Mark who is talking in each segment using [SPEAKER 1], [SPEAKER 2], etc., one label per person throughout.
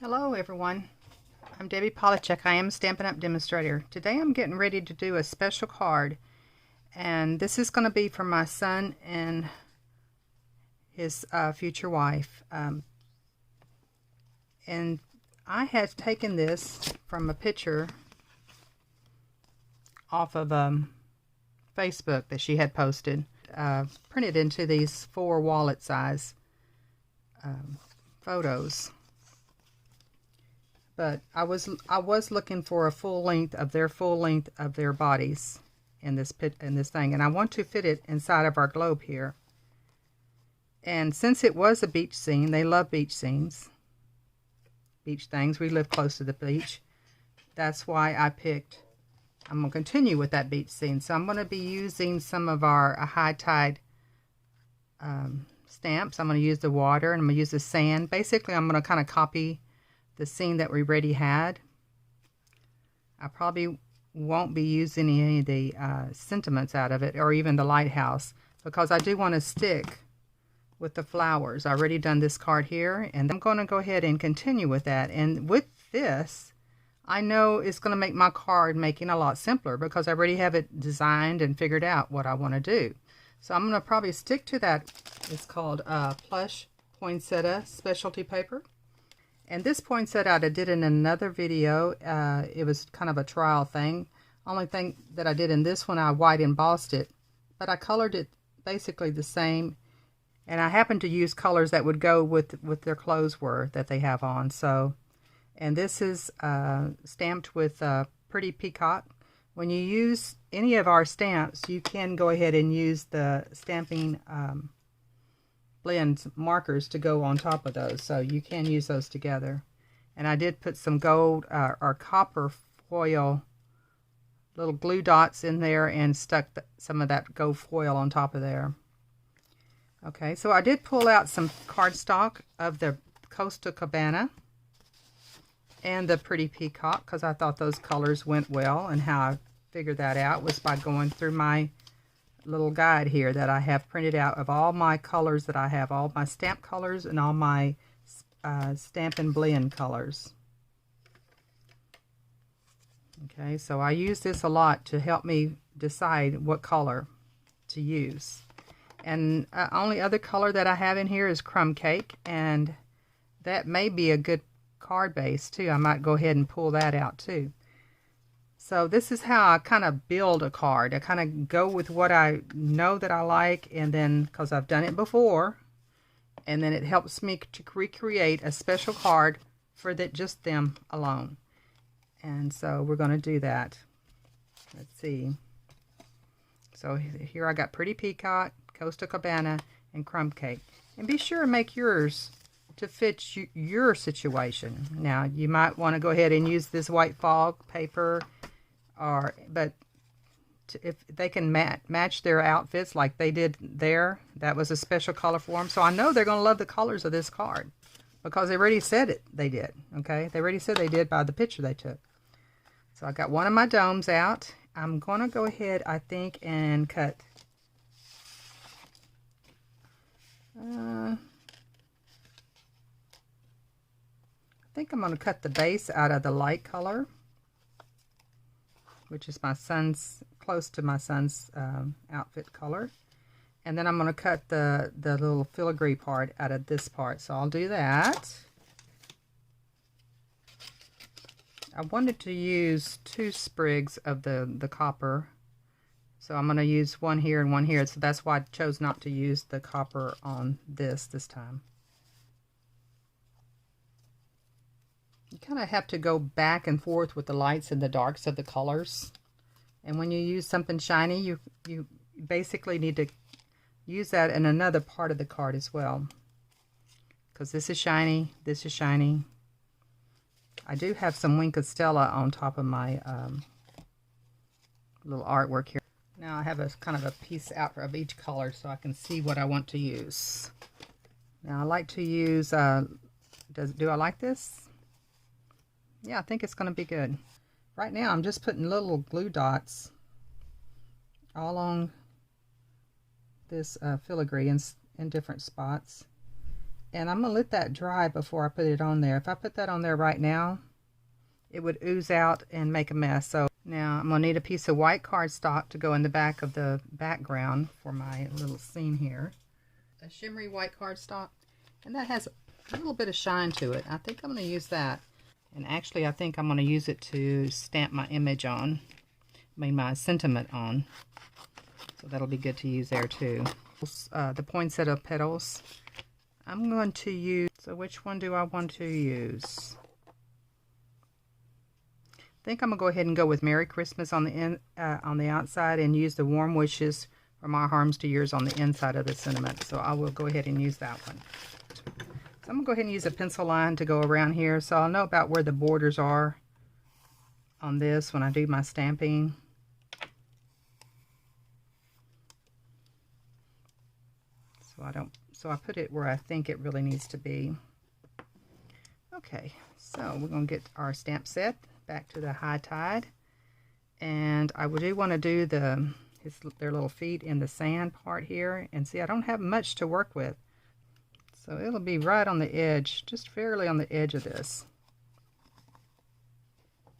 [SPEAKER 1] Hello everyone, I'm Debbie Polachek. I am a Stampin' Up! Demonstrator. Today I'm getting ready to do a special card, and this is going to be for my son and his future wife. And I had taken this from a picture off of Facebook that she had posted, printed into these 4 wallet size photos. But I was looking for a full length of their bodies in this thing, and I want to fit it inside of our globe here. And since it was a beach scene, they love beach scenes, beach things. We live close to the beach. That's why I'm going to continue with that beach scene. So I'm going to be using some of our high tide stamps. I'm going to use the water, and I'm going to use the sand. Basically, I'm going to kind of copy the scene that we already had. I probably won't be using any of the sentiments out of it, or even the lighthouse, because I do want to stick with the flowers. I've already done this card here, and I'm going to go ahead and continue with that. And with this, I know it's going to make my card making a lot simpler, because I already have it designed and figured out what I want to do. So I'm going to probably stick to that. It's called Plush Poinsettia Specialty Paper. And this poinsettia I did in another video. It was kind of a trial thing. Only thing that I did in this one, I white embossed it, but I colored it basically the same. And I happened to use colors that would go with their clothes that they have on. So, and this is stamped with Pretty Peacock. When you use any of our stamps, you can go ahead and use the stamping blend markers to go on top of those, so you can use those together. And I did put some gold or copper foil little glue dots in there, and stuck some of that gold foil on top of there. Okay, so I did pull out some cardstock of the Costa Cabana and the Pretty Peacock, because I thought those colors went well, and how I figured that out was by going through my little guide here that I have printed out of all my colors that I have, all my stamp colors and all my Stampin' Blend colors. Okay, so I use this a lot to help me decide what color to use. And only other color that I have in here is Crumb Cake, and that may be a good card base too. I might go ahead and pull that out too. So this is how I kind of build a card. I kind of go with what I know that I like, and then, because I've done it before, and then it helps me to recreate a special card for just them alone. And so we're going to do that. Let's see. So here I got Pretty Peacock, Costa Cabana, and Crumb Cake. And be sure to make yours to fit your situation. Now, you might want to go ahead and use this white fog paper, but if they can match their outfits like they did there, that was a special color for them. So I know they're going to love the colors of this card, because they already said it. They did. Okay, they already said they did by the picture they took. So I got one of my domes out. I'm going to go ahead, I think, and cut. I think I'm going to cut the base out of the light color, which is my son's, close to my son's outfit color. And then I'm going to cut the little filigree part out of this part. So I'll do that. I wanted to use 2 sprigs of the copper. So I'm going to use one here and one here. So that's why I chose not to use the copper on this time. You kind of have to go back and forth with the lights and the darks of the colors. And when you use something shiny, you basically need to use that in another part of the card as well. Because this is shiny, this is shiny. I do have some Wink of Stella on top of my little artwork here. Now I have a kind of a piece out of each color so I can see what I want to use. Now I like to use, do I like this? Yeah, I think it's going to be good. Right now I'm just putting little glue dots all along this filigree in different spots. And I'm going to let that dry before I put it on there. If I put that on there right now, it would ooze out and make a mess. So now I'm going to need a piece of white cardstock to go in the back of the background for my little scene here. A shimmery white cardstock, and that has a little bit of shine to it. I think I'm going to use that. And actually, I think I'm going to use it to stamp my image on. My sentiment on. So that'll be good to use there too. The poinsettia petals. I'm going to use, so which one do I want to use? I think I'm going to go ahead and go with Merry Christmas on the outside and use the Warm Wishes from Our Arms to Yours on the inside of the sentiment. So I will go ahead and use that one. So I'm going to go ahead and use a pencil line to go around here so I'll know about where the borders are on this when I do my stamping. So I put it where I think it really needs to be. Okay, so we're going to get our stamp set back to the High Tide. And I do want to do their little feet in the sand part here. And see, I don't have much to work with. So it'll be right on the edge, just barely on the edge of this.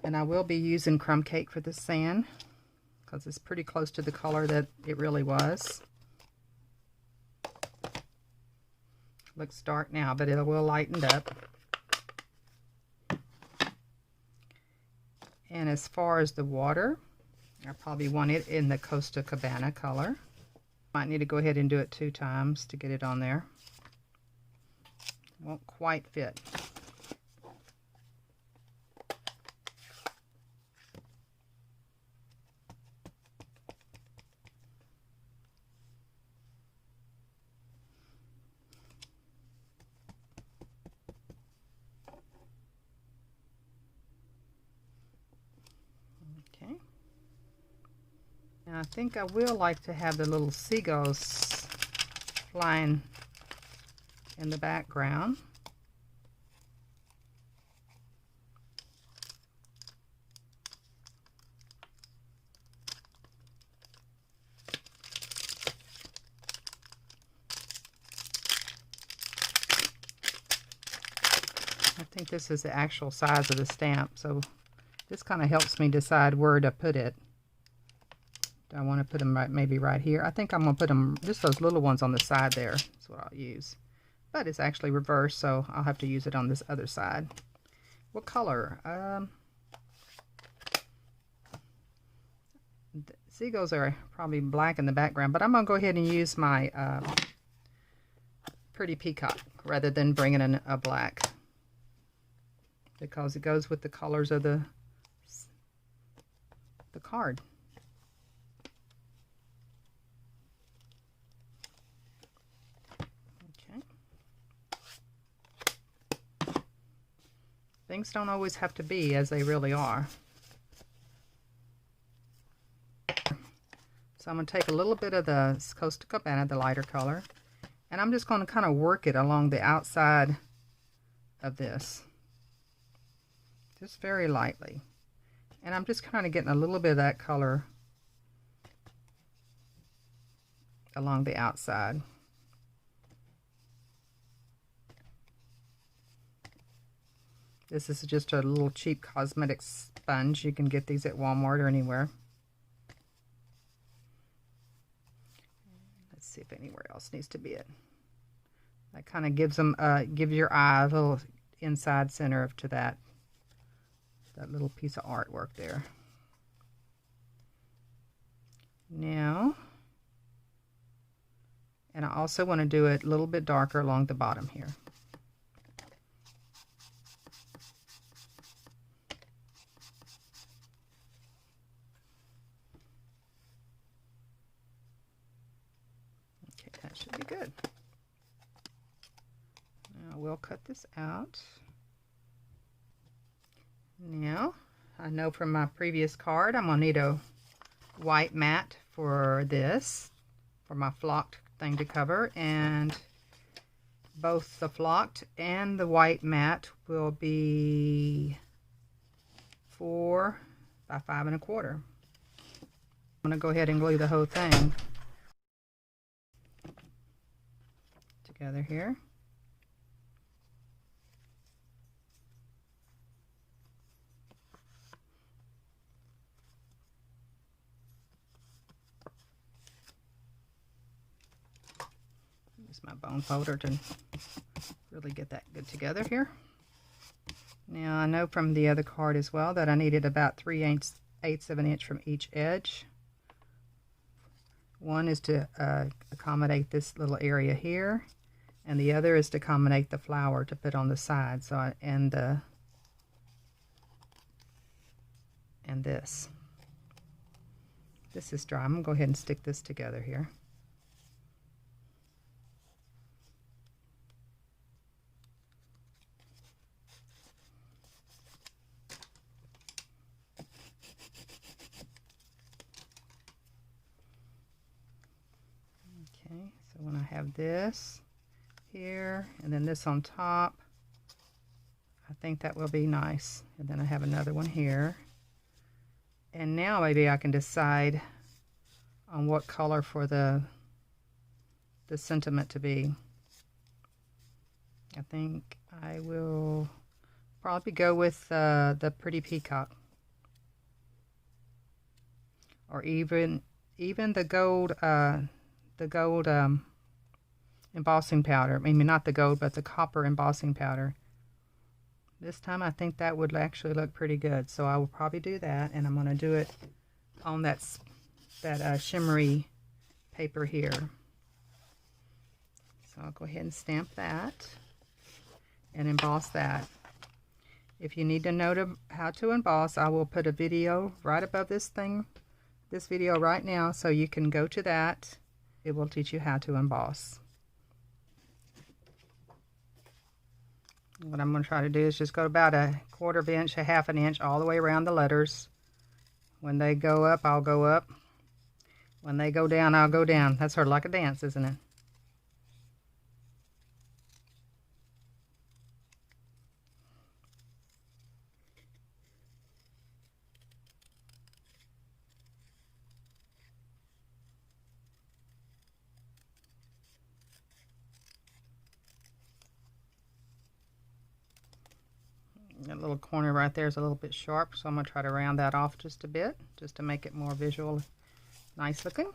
[SPEAKER 1] And I will be using Crumb Cake for the sand because it's pretty close to the color that it really was. Looks dark now, but it will lighten up. And as far as the water, I probably want it in the Costa Cabana color. Might need to go ahead and do it 2 times to get it on there. Won't quite fit. Now I think I will like to have the little seagulls flying in the background. I think this is the actual size of the stamp, so this kind of helps me decide where to put it. Do I want to put them maybe right here? I think I'm going to put them, just those little ones on the side there. That's what I'll use. But it's actually reversed, so I'll have to use it on this other side. What color? The seagulls are probably black in the background, but I'm going to go ahead and use my Pretty Peacock rather than bringing in a black, because it goes with the colors of the card. Things don't always have to be as they really are. So I'm going to take a little bit of the Costa Cabana, the lighter color, and I'm just going to kind of work it along the outside of this. Just very lightly. And I'm just kind of getting a little bit of that color along the outside. This is just a little cheap cosmetic sponge. You can get these at Walmart or anywhere. Let's see if anywhere else needs to be it. That kind of gives them, gives your eye a little inside center to that little piece of artwork there. Now, and I also want to do it a little bit darker along the bottom here. That should be good. Now we'll cut this out. Now, I know from my previous card I'm going to need a white mat for this, for my flocked thing to cover, and both the flocked and the white mat will be 4 by 5 1/4. I'm going to go ahead and glue the whole thing together here. Use my bone folder to really get that good together here. Now I know from the other card as well that I needed about 3/8 of an inch from each edge. One is to accommodate this little area here, and the other is to accommodate the flower to put on the side. So and this is dry. I'm gonna go ahead and stick this together here. Okay, so when I have this here and then this on top, I think that will be nice. And then I have another one here. And now maybe I can decide on what color for the sentiment to be. I think I will probably go with the Pretty Peacock, or even the gold embossing powder. I mean, not the gold, but the copper embossing powder. This time I think that would actually look pretty good, so I will probably do that, and I'm going to do it on that shimmery paper here. So I'll go ahead and stamp that and emboss that. If you need to know how to emboss, I will put a video right above this video right now, so you can go to that. It will teach you how to emboss. What I'm going to try to do is just go about 1/4 of an inch, 1/2 an inch, all the way around the letters. When they go up, I'll go up. When they go down, I'll go down. That's sort of like a dance, isn't it? That little corner right there is a little bit sharp, so I'm going to try to round that off just a bit, just to make it more visual, nice looking.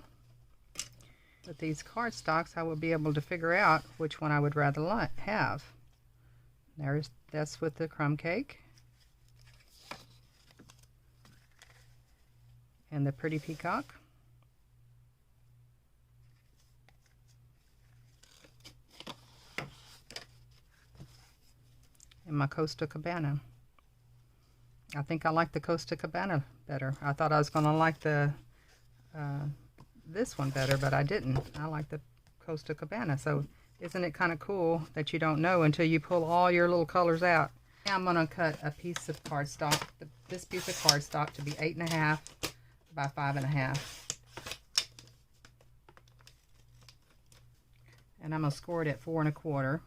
[SPEAKER 1] With these cardstocks, I will be able to figure out which one I would rather have. That's with the crumb cake and the Pretty Peacock. And my Costa Cabana. I think I like the Costa Cabana better. I thought I was going to like the this one better, but I didn't. I like the Costa Cabana. So isn't it kind of cool that you don't know until you pull all your little colors out? Now I'm going to cut a piece of cardstock, this piece of cardstock, to be 8.5 by 5.5. And I'm going to score it at 4 1/4.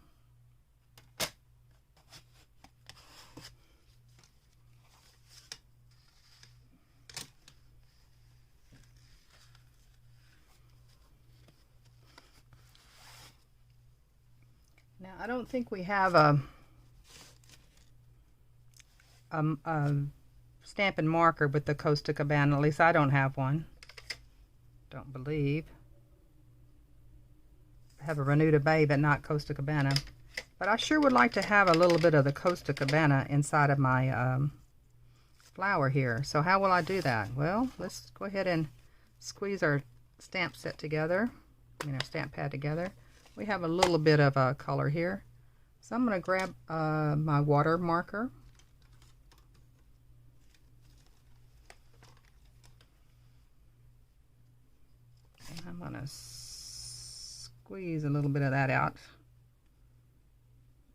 [SPEAKER 1] Now, I don't think we have a stamping marker with the Costa Cabana. At least I don't have one. Don't believe. I have a Renuda Bay, but not Costa Cabana. But I sure would like to have a little bit of the Costa Cabana inside of my flower here. So how will I do that? Well, let's go ahead and squeeze our stamp set together. Our stamp pad together. We have a little bit of a color here. So I'm going to grab my water marker. And I'm going to squeeze a little bit of that out.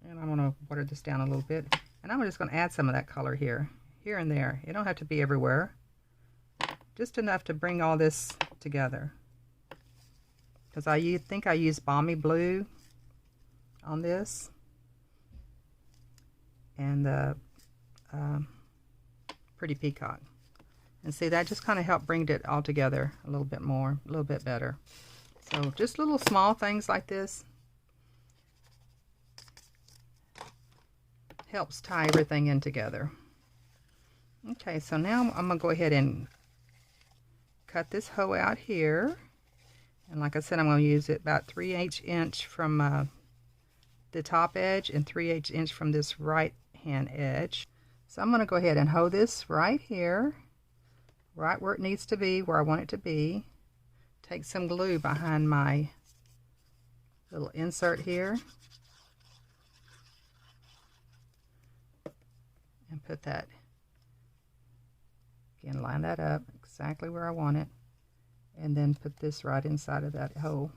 [SPEAKER 1] And I'm going to water this down a little bit. And I'm just going to add some of that color here and there. It don't have to be everywhere. Just enough to bring all this together. Because I think I used Balmy Blue on this. And the Pretty Peacock. And see, that just kind of helped bring it all together a little bit more, a little bit better. So just little small things like this helps tie everything in together. Okay, so now I'm going to go ahead and cut this hoe out here. And like I said, I'm going to use it about 3/8 inch from the top edge and 3/8 inch from this right hand edge. So I'm going to go ahead and hold this right here, right where it needs to be, where I want it to be. Take some glue behind my little insert here and put that, again, line that up exactly where I want it, and then put this right inside of that hole.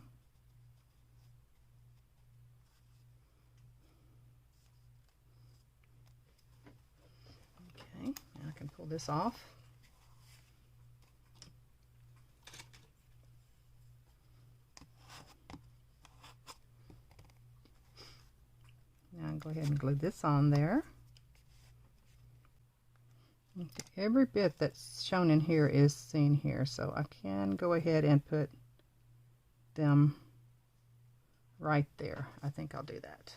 [SPEAKER 1] Okay, now I can pull this off. Now I'll go ahead and glue this on there. Okay, every bit that's shown in here is seen here, so I can go ahead and put them right there. I think I'll do that.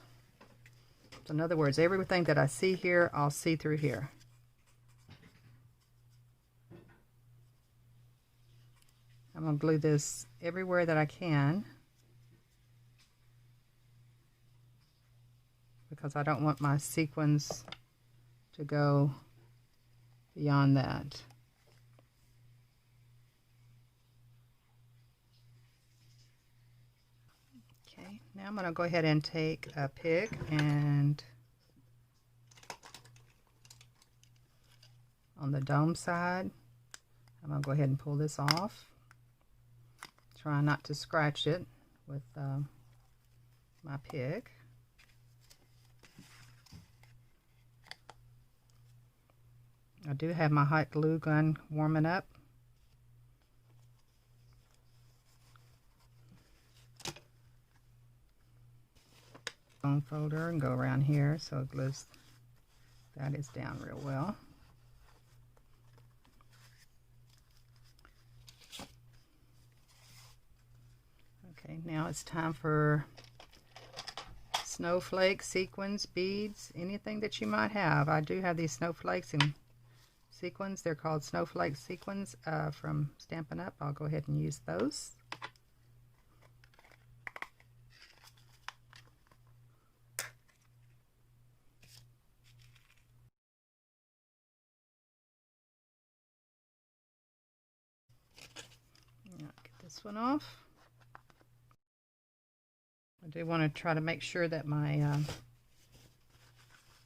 [SPEAKER 1] So in other words, everything that I see here, I'll see through here. I'm going to glue this everywhere that I can, because I don't want my sequins to go beyond that. Okay, now I'm going to go ahead and take a pick and on the dome side, I'm going to go ahead and pull this off. Try not to scratch it with my pick. I do have my hot glue gun warming up. Bone folder and go around here so it glues that is down real well. Okay, now it's time for snowflake, sequins, beads, anything that you might have. I do have these snowflakes and sequins. They're called snowflake sequins from Stampin' Up. I'll go ahead and use those. Now, get this one off. I do want to try to make sure that my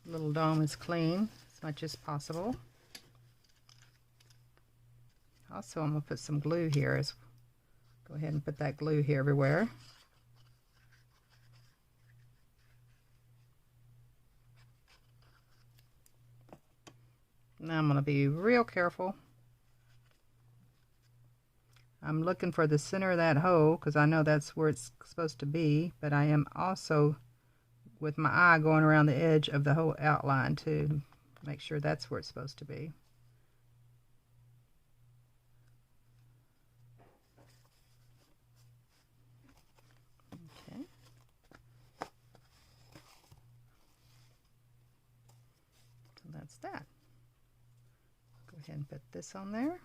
[SPEAKER 1] little dome is clean as much as possible. Also, I'm going to put some glue here. Go ahead and put that glue here everywhere. Now I'm going to be real careful. I'm looking for the center of that hole because I know that's where it's supposed to be, but I am also with my eye going around the edge of the whole outline to make sure that's where it's supposed to be. Okay. So that's that. Go ahead and put this on there.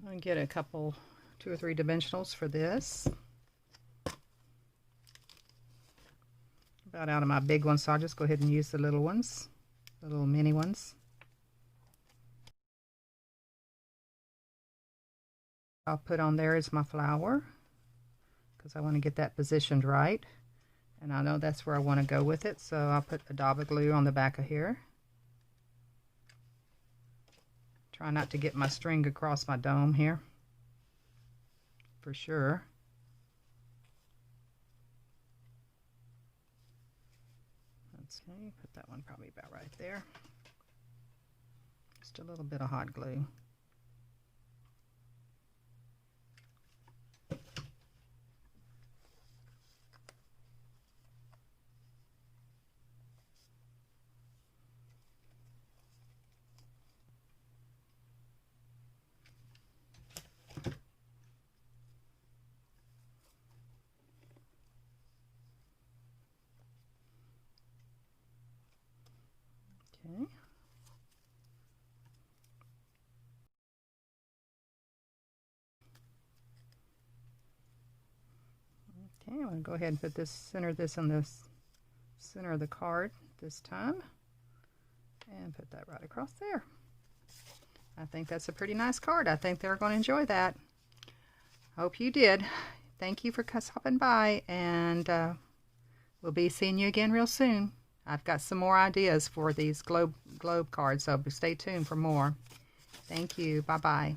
[SPEAKER 1] I'm going to get a couple, 2 or 3 dimensionals for this. About out of my big ones, so I'll just go ahead and use the little ones, the little mini ones. I'll put on there is my flower because I want to get that positioned right, and I know that's where I want to go with it, so I'll put a dab of glue on the back of here. Try not to get my string across my dome here, for sure. Let's see, put that one probably about right there. Just a little bit of hot glue. Okay. Okay, I'm going to go ahead and put this, center this on the center of the card this time. And put that right across there. I think that's a pretty nice card. I think they're going to enjoy that. Hope you did. Thank you for stopping by, and we'll be seeing you again real soon. I've got some more ideas for these globe cards, so stay tuned for more. Thank you. Bye-bye.